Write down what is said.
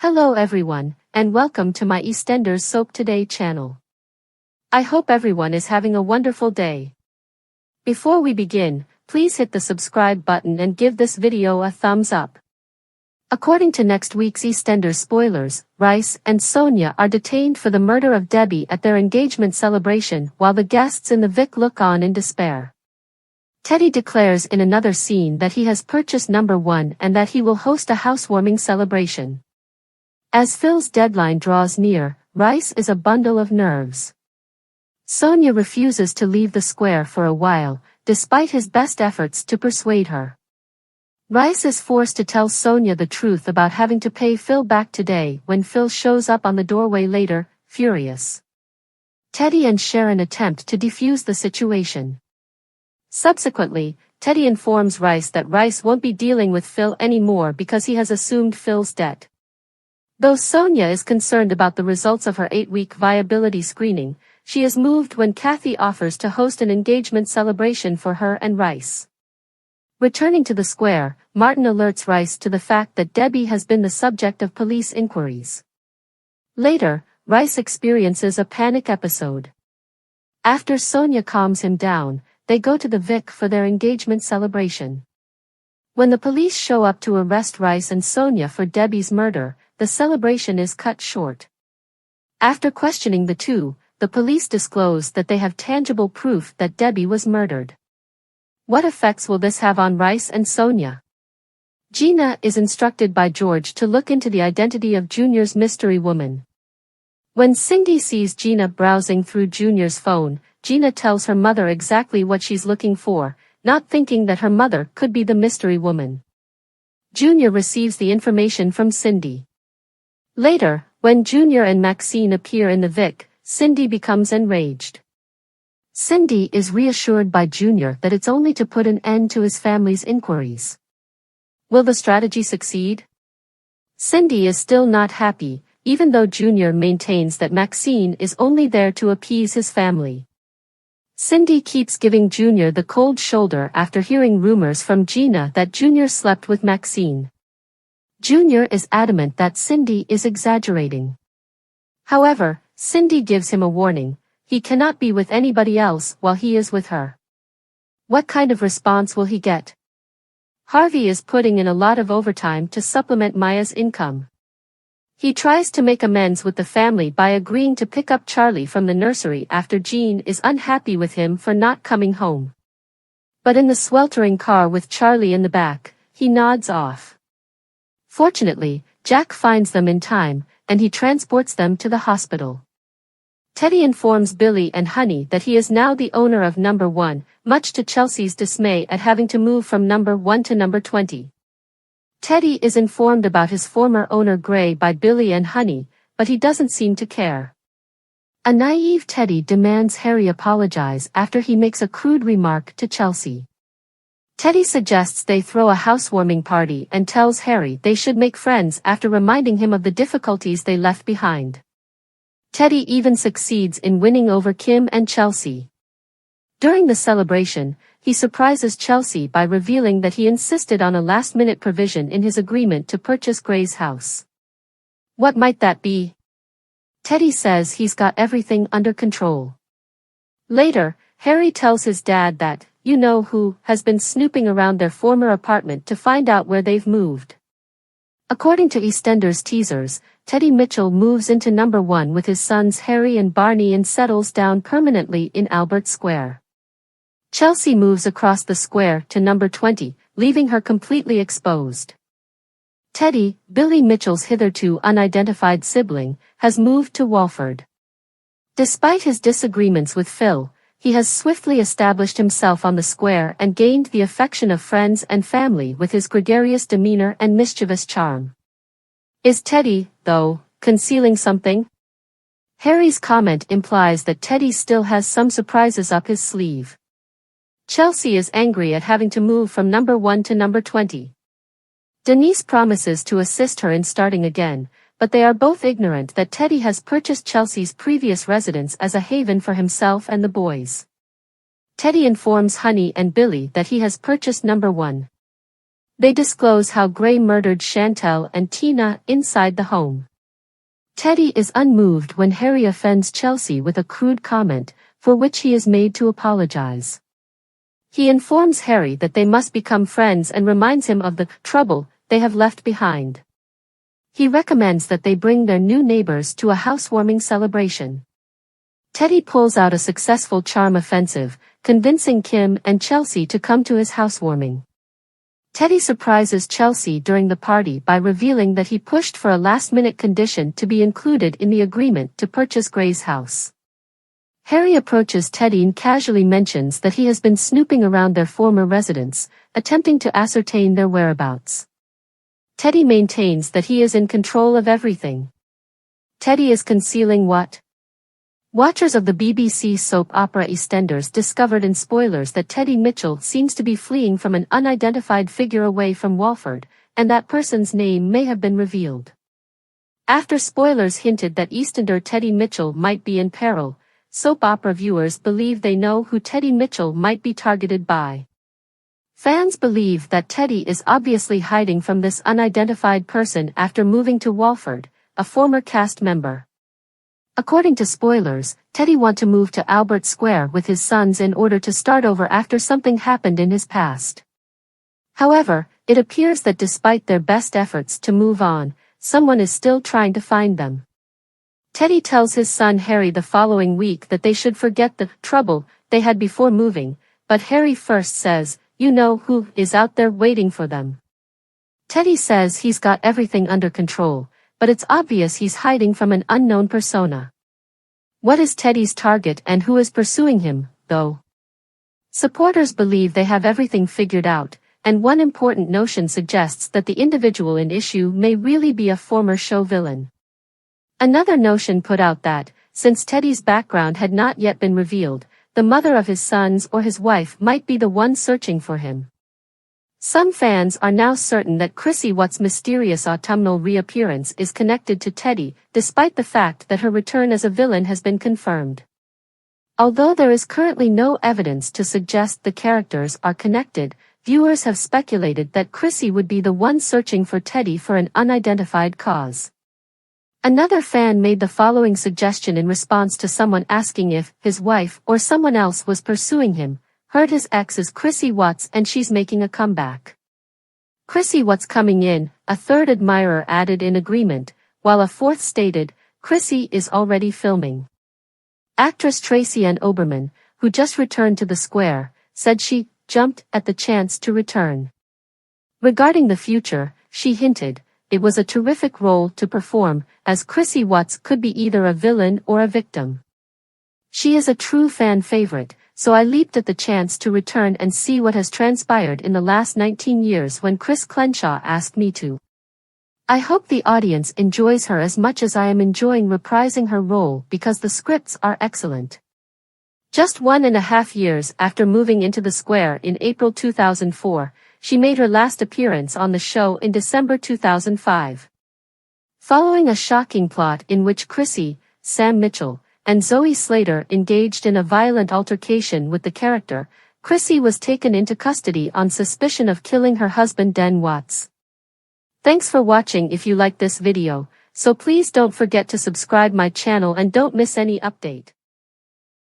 Hello everyone, and welcome to my EastEnders Soap Today channel. I hope everyone is having a wonderful day. Before we begin, please hit the subscribe button and give this video a thumbs up. According to next week's EastEnders spoilers, Rice and Sonia are detained for the murder of Debbie at their engagement celebration while the guests in the Vic look on in despair. Teddy declares in another scene that he has purchased number 1 and that he will host a housewarming celebration. As Phil's deadline draws near, Rice is a bundle of nerves. Sonia refuses to leave the square for a while, despite his best efforts to persuade her. Rice is forced to tell Sonia the truth about having to pay Phil back today when Phil shows up on the doorway later, furious. Teddy and Sharon attempt to defuse the situation. Subsequently, Teddy informs Rice that Rice won't be dealing with Phil anymore because he has assumed Phil's debt. Though Sonia is concerned about the results of her 8-week viability screening, she is moved when Kathy offers to host an engagement celebration for her and Rice. Returning to the square, Martin alerts Rice to the fact that Debbie has been the subject of police inquiries. Later, Rice experiences a panic episode. After Sonia calms him down, they go to the Vic for their engagement celebration. When the police show up to arrest Rice and Sonia for Debbie's murder, the celebration is cut short. After questioning the two, the police disclose that they have tangible proof that Debbie was murdered. What effects will this have on Rice and Sonia? Gina is instructed by George to look into the identity of Junior's mystery woman. When Cindy sees Gina browsing through Junior's phone, Gina tells her mother exactly what she's looking for, not thinking that her mother could be the mystery woman. Junior receives the information from Cindy. Later, when Junior and Maxine appear in the Vic, Cindy becomes enraged. Cindy is reassured by Junior that it's only to put an end to his family's inquiries. Will the strategy succeed? Cindy is still not happy, even though Junior maintains that Maxine is only there to appease his family. Cindy keeps giving Junior the cold shoulder after hearing rumors from Gina that Junior slept with Maxine. Junior is adamant that Cindy is exaggerating. However, Cindy gives him a warning: he cannot be with anybody else while he is with her. What kind of response will he get? Harvey is putting in a lot of overtime to supplement Maya's income. He tries to make amends with the family by agreeing to pick up Charlie from the nursery after Jean is unhappy with him for not coming home. But in the sweltering car with Charlie in the back, he nods off. Fortunately, Jack finds them in time, and he transports them to the hospital. Teddy informs Billy and Honey that he is now the owner of number 1, much to Chelsea's dismay at having to move from number 1 to number 20. Teddy is informed about his former owner Gray by Billy and Honey, but he doesn't seem to care. A naive Teddy demands Harry apologize after he makes a crude remark to Chelsea. Teddy suggests they throw a housewarming party and tells Harry they should make friends after reminding him of the difficulties they left behind. Teddy even succeeds in winning over Kim and Chelsea. During the celebration, he surprises Chelsea by revealing that he insisted on a last-minute provision in his agreement to purchase Gray's house. What might that be? Teddy says he's got everything under control. Later, Harry tells his dad that, you-know-who, has been snooping around their former apartment to find out where they've moved. According to EastEnders teasers, Teddy Mitchell moves into number 1 with his sons Harry and Barney and settles down permanently in Albert Square. Chelsea moves across the square to number 20, leaving her completely exposed. Teddy, Billy Mitchell's hitherto unidentified sibling, has moved to Walford. Despite his disagreements with Phil, he has swiftly established himself on the square and gained the affection of friends and family with his gregarious demeanor and mischievous charm. Is Teddy, though, concealing something? Harry's comment implies that Teddy still has some surprises up his sleeve. Chelsea is angry at having to move from number 1 to number 20. Denise promises to assist her in starting again, but they are both ignorant that Teddy has purchased Chelsea's previous residence as a haven for himself and the boys. Teddy informs Honey and Billy that he has purchased number 1. They disclose how Gray murdered Chantel and Tina inside the home. Teddy is unmoved when Harry offends Chelsea with a crude comment, for which he is made to apologize. He informs Harry that they must become friends and reminds him of the trouble they have left behind. He recommends that they bring their new neighbors to a housewarming celebration. Teddy pulls out a successful charm offensive, convincing Kim and Chelsea to come to his housewarming. Teddy surprises Chelsea during the party by revealing that he pushed for a last-minute condition to be included in the agreement to purchase Gray's house. Harry approaches Teddy and casually mentions that he has been snooping around their former residence, attempting to ascertain their whereabouts. Teddy maintains that he is in control of everything. Teddy is concealing what? Watchers of the BBC soap opera EastEnders discovered in spoilers that Teddy Mitchell seems to be fleeing from an unidentified figure away from Walford, and that person's name may have been revealed. After spoilers hinted that EastEnder Teddy Mitchell might be in peril, soap opera viewers believe they know who Teddy Mitchell might be targeted by. Fans believe that Teddy is obviously hiding from this unidentified person after moving to Walford, a former cast member. According to spoilers, Teddy wants to move to Albert Square with his sons in order to start over after something happened in his past. However, it appears that despite their best efforts to move on, someone is still trying to find them. Teddy tells his son Harry the following week that they should forget the trouble they had before moving, but Harry first says, "You know who is out there waiting for them." Teddy says he's got everything under control, but it's obvious he's hiding from an unknown persona. What is Teddy's target and who is pursuing him, though? Supporters believe they have everything figured out, and one important notion suggests that the individual in issue may really be a former show villain. Another notion put out that, since Teddy's background had not yet been revealed, the mother of his sons or his wife might be the one searching for him. Some fans are now certain that Chrissy Watt's mysterious autumnal reappearance is connected to Teddy, despite the fact that her return as a villain has been confirmed. Although there is currently no evidence to suggest the characters are connected, viewers have speculated that Chrissy would be the one searching for Teddy for an unidentified cause. Another fan made the following suggestion in response to someone asking if his wife or someone else was pursuing him. Heard his ex is Chrissy Watts and she's making a comeback. Chrissy Watts coming in, a third admirer added in agreement, while a fourth stated, Chrissy is already filming. Actress Tracy Ann Oberman, who just returned to the square, said she jumped at the chance to return. Regarding the future, she hinted, it was a terrific role to perform, as Chrissy Watts could be either a villain or a victim. She is a true fan favorite, so I leaped at the chance to return and see what has transpired in the last 19 years when Chris Crenshaw asked me to. I hope the audience enjoys her as much as I am enjoying reprising her role because the scripts are excellent. Just 1.5 years after moving into the square in April 2004, she made her last appearance on the show in December 2005. Following a shocking plot in which Chrissy, Sam Mitchell, and Zoe Slater engaged in a violent altercation with the character, Chrissy was taken into custody on suspicion of killing her husband Den Watts. Thanks for watching. If you like this video, so please don't forget to subscribe my channel and don't miss any update.